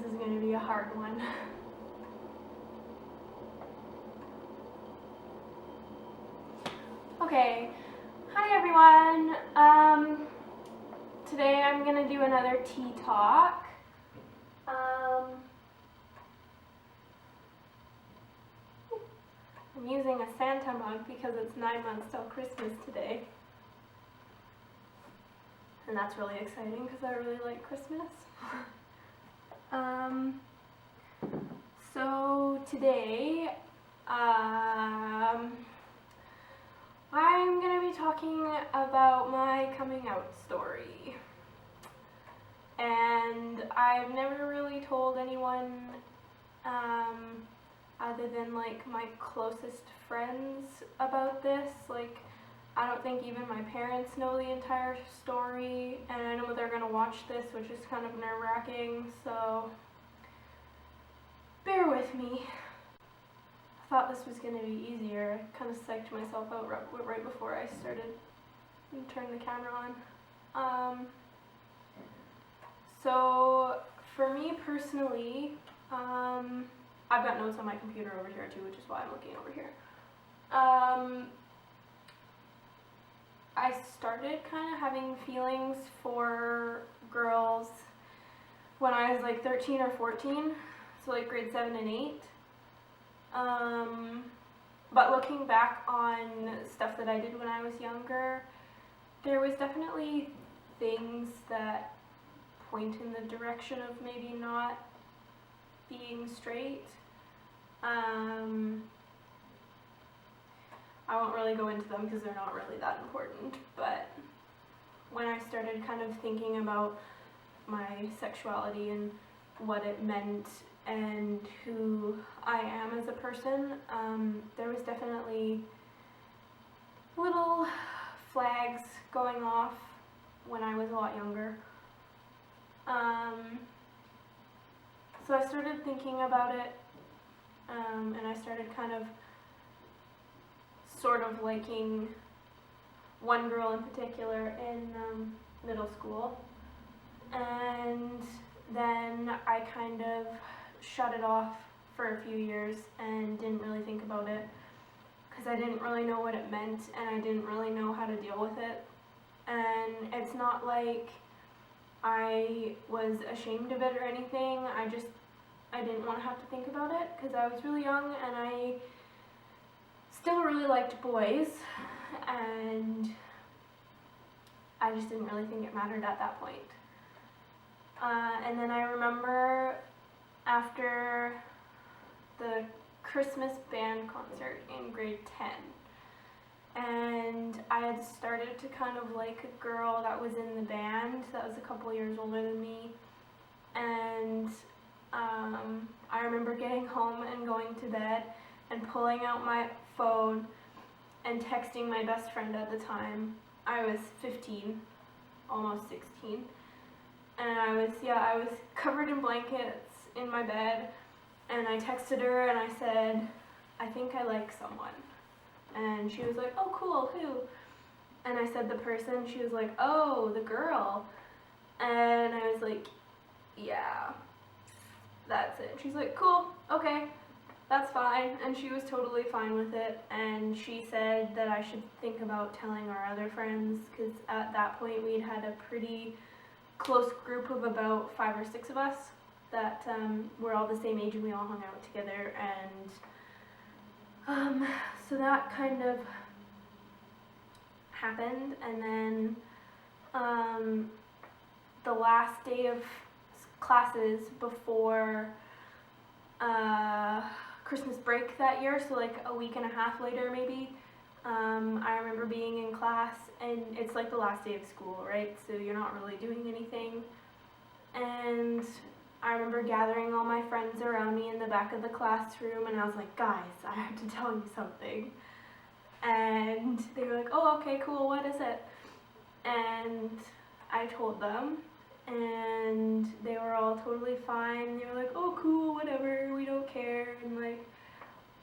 is going to be a hard one. Okay, hi everyone. Today I'm going to do another tea talk. I'm using a Santa mug because it's 9 months till Christmas today. And that's really exciting because I really like Christmas. So today, I'm going to be talking about my coming out story. And I've never really told anyone other than like my closest friends about this. Like, I don't think even my parents know the entire story, and I know they're gonna watch this, which is kind of nerve-wracking, so bear with me. I thought this was gonna be easier. I kind of psyched myself out right before I started and turned the camera on. So for me personally, I've got notes on my computer over here too, which is why I'm looking over here. I started kind of having feelings for girls when I was like 13 or 14, so like grade 7 and 8. But looking back on stuff that I did when I was younger, there was definitely things that point in the direction of maybe not being straight. I won't really go into them because they're not really that important, but when I started kind of thinking about my sexuality and what it meant and who I am as a person, there was definitely little flags going off when I was a lot younger. So I started thinking about it, and I started kind of sort of liking one girl in particular in middle school, and then I kind of shut it off for a few years and didn't really think about it because I didn't really know what it meant and I didn't really know how to deal with it. And it's not like I was ashamed of it or anything. I didn't want to have to think about it because I was really young and I still really liked boys, and I just didn't really think it mattered at that point. And then I remember after the Christmas band concert in grade 10, and I had started to kind of like a girl that was in the band that was a couple years older than me, and I remember getting home and going to bed and pulling out my phone and texting my best friend at the time. I was 15, almost 16, and I was covered in blankets in my bed, and I texted her and I said, I think I like someone. And she was like, oh cool, who? And I said the person. She was like, oh, the girl. And I was like, yeah, that's it. She's like, cool, okay, that's fine. And she was totally fine with it, and she said that I should think about telling our other friends, because at that point we'd had a pretty close group of about 5 or 6 of us that were all the same age and we all hung out together. And so that kind of happened, and then the last day of classes before Christmas break that year, so like a week and a half later maybe, I remember being in class, and it's like the last day of school, right? So you're not really doing anything. And I remember gathering all my friends around me in the back of the classroom, and I was like, guys, I have to tell you something. And they were like, oh, okay, cool, what is it? And I told them, and they were all totally fine. They were like, oh cool, whatever, we don't care, and like,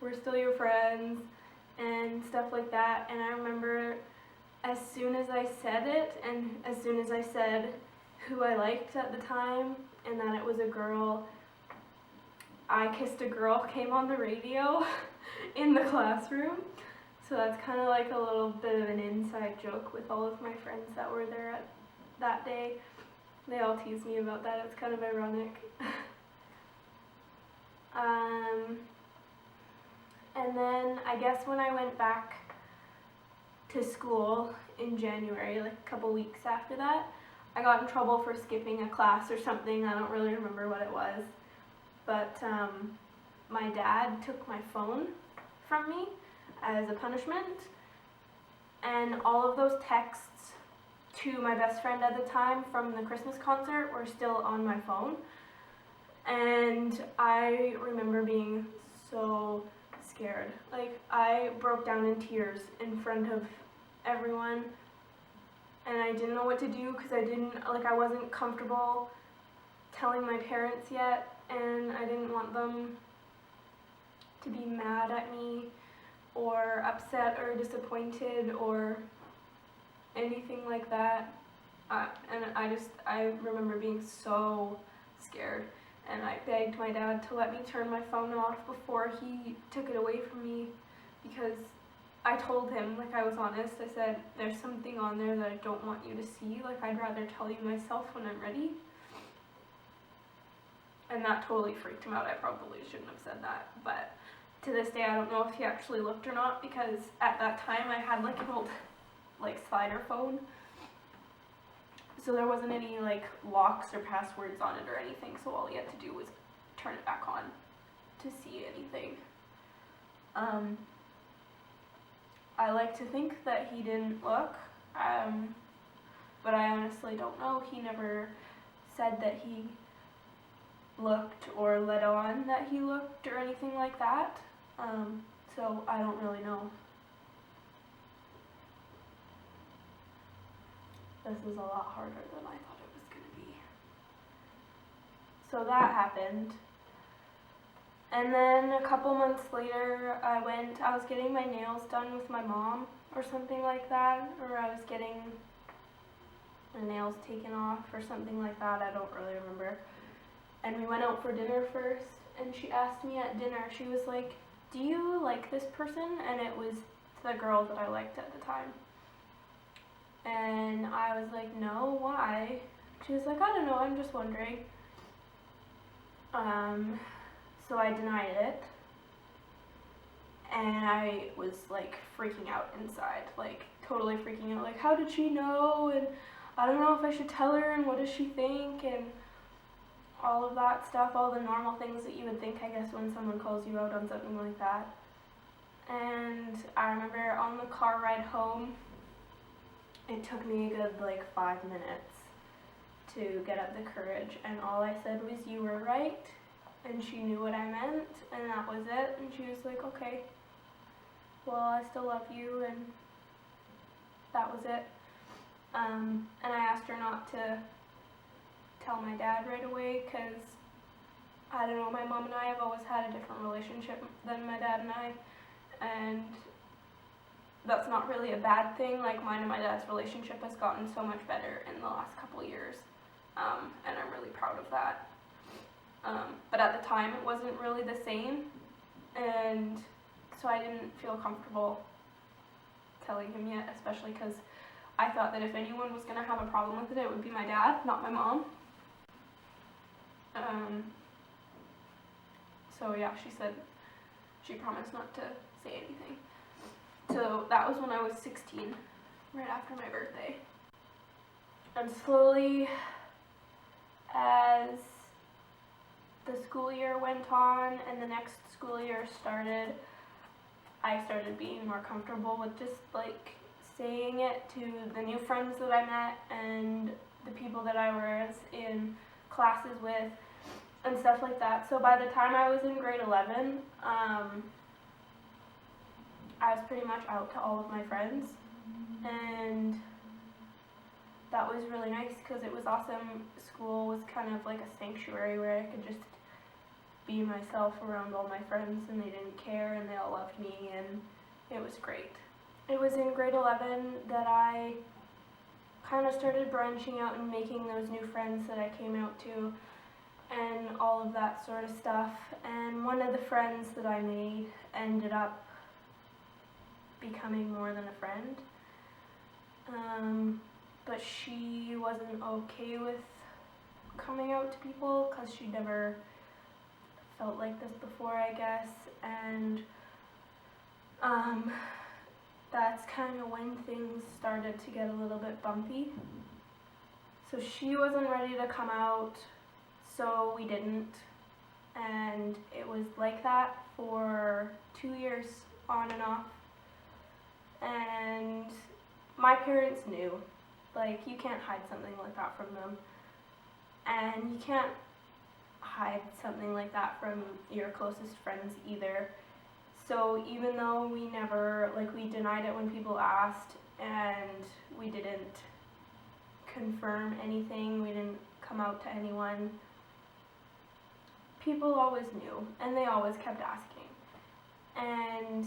we're still your friends, and stuff like that. And I remember as soon as I said it, and as soon as I said who I liked at the time, and that it was a girl, I Kissed a Girl came on the radio in the classroom. So that's kind of like a little bit of an inside joke with all of my friends that were there that day. They all tease me about that. It's kind of ironic. And then I guess when I went back to school in January, like a couple weeks after that, I got in trouble for skipping a class or something. I don't really remember what it was. But my dad took my phone from me as a punishment, and all of those texts to my best friend at the time from the Christmas concert were still on my phone. And I remember being so scared. Like, I broke down in tears in front of everyone, and I didn't know what to do because I wasn't comfortable telling my parents yet, and I didn't want them to be mad at me or upset or disappointed or anything like that. And I remember being so scared, and I begged my dad to let me turn my phone off before he took it away from me, because I told him, like, I was honest. I said, there's something on there that I don't want you to see. Like, I'd rather tell you myself when I'm ready. And that totally freaked him out. I probably shouldn't have said that, but to this day I don't know if he actually looked or not, because at that time I had like an old slider phone, so there wasn't any like locks or passwords on it or anything, so all he had to do was turn it back on to see anything. I like to think that he didn't look, but I honestly don't know. He never said that he looked or let on that he looked or anything like that, so I don't really know. This is a lot harder than I thought it was going to be. So that happened. And then a couple months later, I was getting my nails done with my mom or something like that, or I was getting my nails taken off or something like that. I don't really remember. And we went out for dinner first, and she asked me at dinner, she was like, do you like this person? And it was the girl that I liked at the time. And I was like, no, why? She was like, I don't know, I'm just wondering. So I denied it, and I was like freaking out inside, like totally freaking out, like how did she know, and I don't know if I should tell her, and what does she think, and all of that stuff, all the normal things that you would think, I guess, when someone calls you out on something like that. And I remember on the car ride home, it took me a good like 5 minutes to get up the courage, and all I said was, you were right, and she knew what I meant, and that was it. And she was like, okay, well, I still love you, and that was it. And I asked her not to tell my dad right away, because I don't know, my mom and I have always had a different relationship than my dad and I, and that's not really a bad thing. Like, mine and my dad's relationship has gotten so much better in the last couple of years, and I'm really proud of that. But at the time it wasn't really the same, and so I didn't feel comfortable telling him yet, especially because I thought that if anyone was going to have a problem with it, it would be my dad, not my mom. So yeah, she said she promised not to say anything. So that was when I was 16, right after my birthday. And slowly, as the school year went on and the next school year started, I started being more comfortable with just like saying it to the new friends that I met and the people that I was in classes with and stuff like that. So by the time I was in grade 11, I was pretty much out to all of my friends, and that was really nice because it was awesome. School was kind of like a sanctuary where I could just be myself around all my friends, and they didn't care, and they all loved me, and it was great. It was in grade 11 that I kind of started branching out and making those new friends that I came out to, and all of that sort of stuff. And one of the friends that I made ended up becoming more than a friend. But she wasn't okay with coming out to people because she never felt like this before, I guess. And that's kind of when things started to get a little bit bumpy. So she wasn't ready to come out, so we didn't. And it was like that for 2 years, on and off. And my parents knew, like, you can't hide something like that from them. And you can't hide something like that from your closest friends either. So even though we never, like, we denied it when people asked, and we didn't confirm anything, we didn't come out to anyone, people always knew, and they always kept asking. And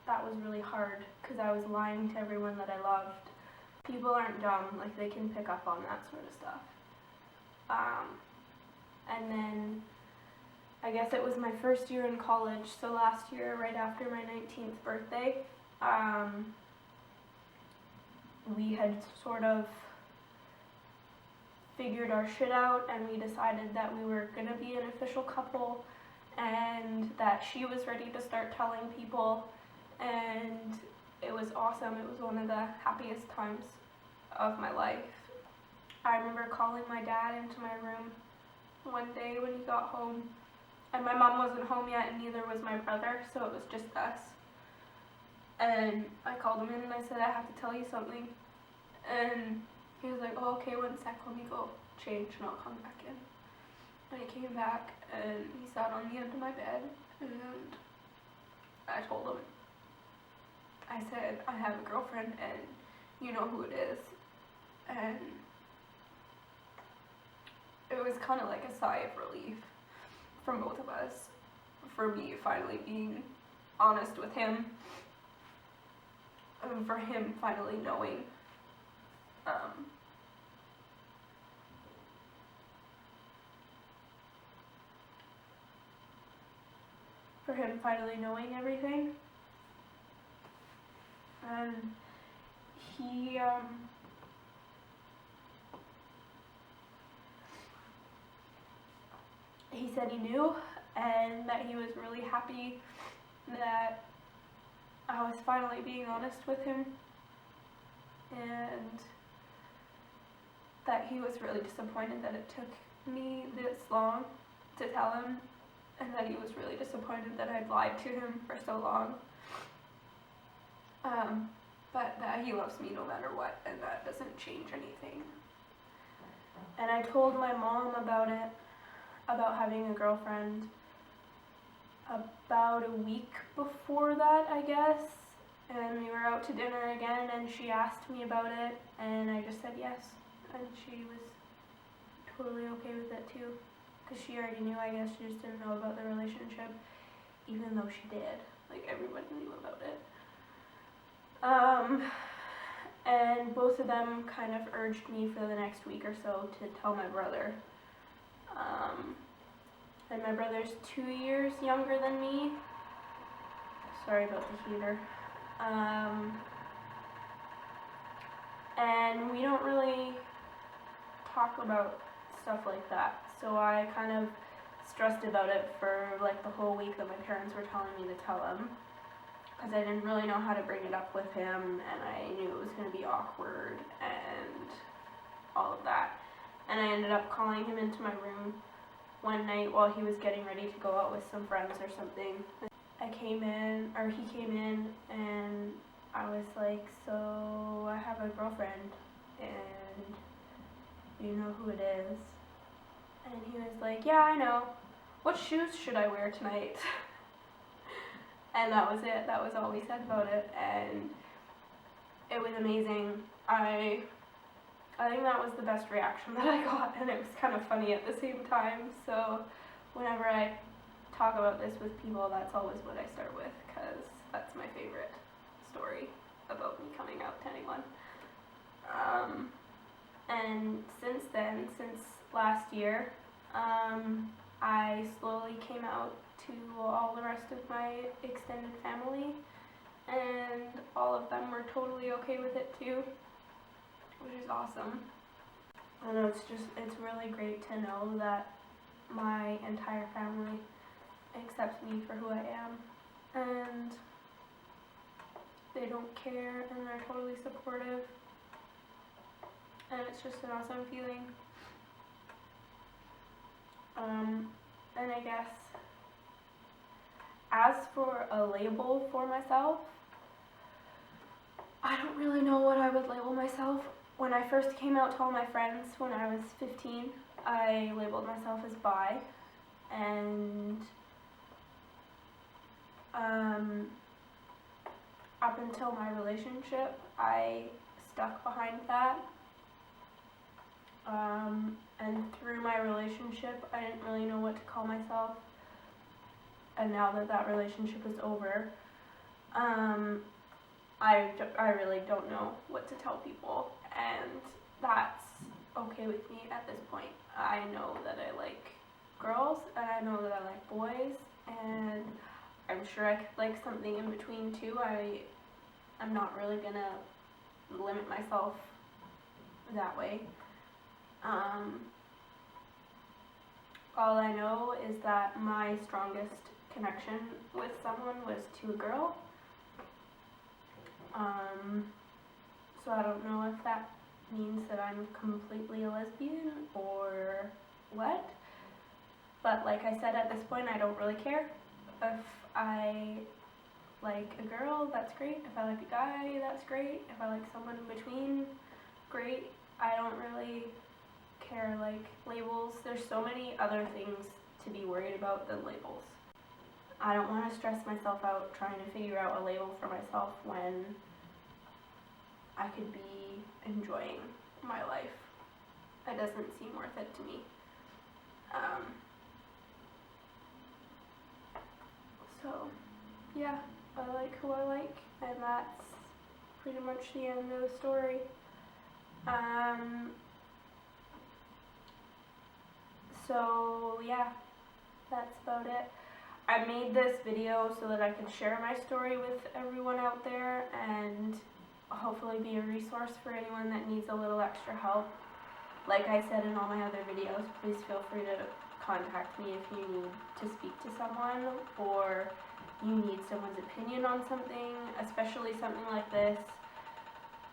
that was really hard, because I was lying to everyone that I loved. People aren't dumb, like, they can pick up on that sort of stuff. And then, I guess it was my first year in college, so last year, right after my 19th birthday, we had sort of figured our shit out, and we decided that we were gonna be an official couple, and that she was ready to start telling people, and it was awesome. It was one of the happiest times of my life. I remember calling my dad into my room one day when he got home, and my mom wasn't home yet, and neither was my brother, so it was just us. And I called him in and I said, I have to tell you something. And he was like, oh, okay, 1 sec, let me go change and I'll come back in. And he came back and he sat on the end of my bed, and I told him, I said, I have a girlfriend and you know who it is. And it was kind of like a sigh of relief from both of us, for me finally being honest with him, and for him finally knowing. For him finally knowing everything. And he said he knew, and that he was really happy that I was finally being honest with him, and that he was really disappointed that it took me this long to tell him, and that he was really disappointed that I'd lied to him for so long, but that he loves me no matter what, and that doesn't change anything. And I told my mom about it, about having a girlfriend, about a week before that, I guess, and we were out to dinner again, and she asked me about it, and I just said yes, and she was totally okay with it too, because she already knew, I guess. She just didn't know about the relationship, even though she did. Like, everybody knew about it. And both of them kind of urged me for the next week or so to tell my brother. And my brother's 2 years younger than me. Sorry about the heater. And we don't really talk about stuff like that. So I kind of stressed about it for like the whole week that my parents were telling me to tell him, because I didn't really know how to bring it up with him, and I knew it was going to be awkward and all of that. And I ended up calling him into my room one night while he was getting ready to go out with some friends or something. He came in, and I was like, so I have a girlfriend, and you know who it is? And he was like, yeah, I know. What shoes should I wear tonight? And that was it. That was all we said about it, and it was amazing. I think that was the best reaction that I got, and it was kind of funny at the same time. So whenever I talk about this with people, that's always what I start with, because that's my favorite story about me coming out to anyone. And since then, since last year, I slowly came out to all the rest of my extended family, and all of them were totally okay with it too, which is awesome. I don't know, it's really great to know that my entire family accepts me for who I am, and they don't care, and they're totally supportive, and it's just an awesome feeling. And I guess as for a label for myself, I don't really know what I would label myself. When I first came out to all my friends when I was 15, I labeled myself as bi, and up until my relationship, I stuck behind that. And through my relationship, I didn't really know what to call myself. And now that that relationship is over, I really don't know what to tell people, and that's okay with me at this point. I know that I like girls, and I know that I like boys, and I'm sure I could like something in between too. I'm not really gonna limit myself that way. All I know is that my strongest connection with someone was to a girl. So I don't know if that means that I'm completely a lesbian or what. But like I said, at this point, I don't really care. If I like a girl, that's great. If I like a guy, that's great. If I like someone in between, great. I don't really care, like, labels. There's so many other things to be worried about than labels. I don't want to stress myself out trying to figure out a label for myself when I could be enjoying my life. It doesn't seem worth it to me. So, yeah, I like who I like, and that's pretty much the end of the story. So, yeah, that's about it. I made this video so that I could share my story with everyone out there and hopefully be a resource for anyone that needs a little extra help. Like I said in all my other videos, please feel free to contact me if you need to speak to someone or you need someone's opinion on something, especially something like this.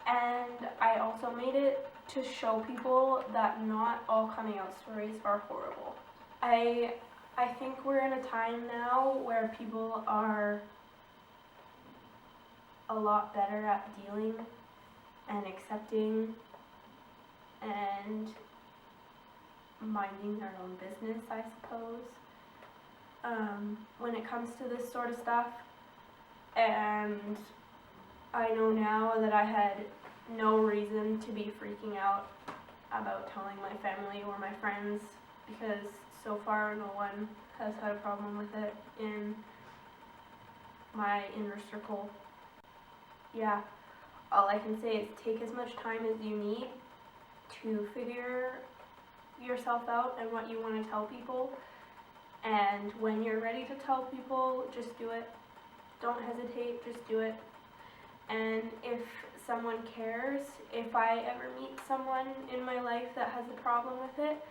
And I also made it to show people that not all coming out stories are horrible. I think we're in a time now where people are a lot better at dealing and accepting and minding their own business, I suppose, when it comes to this sort of stuff. And I know now that I had no reason to be freaking out about telling my family or my friends, because so far no one has had a problem with it in my inner circle. Yeah, all I can say is take as much time as you need to figure yourself out and what you want to tell people, and when you're ready to tell people, just do it. Don't hesitate, just do it. And if someone cares, if I ever meet someone in my life that has a problem with it,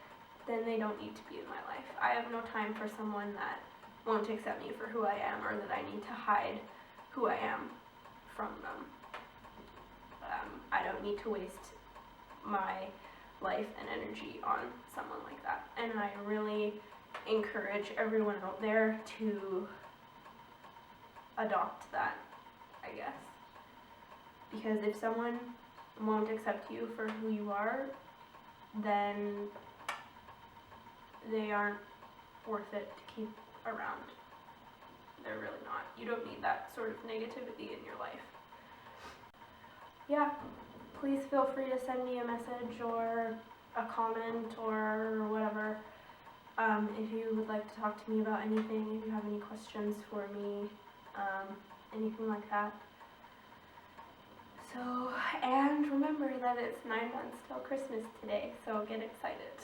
then they don't need to be in my life. I have no time for someone that won't accept me for who I am or that I need to hide who I am from them. I don't need to waste my life and energy on someone like that. And I really encourage everyone out there to adopt that, I guess. Because if someone won't accept you for who you are, then they aren't worth it to keep around. They're really not. You don't need that sort of negativity in your life. Yeah, please feel free to send me a message or a comment or whatever. If you would like to talk to me about anything, if you have any questions for me, anything like that. So, and remember that it's 9 months till Christmas today, so get excited.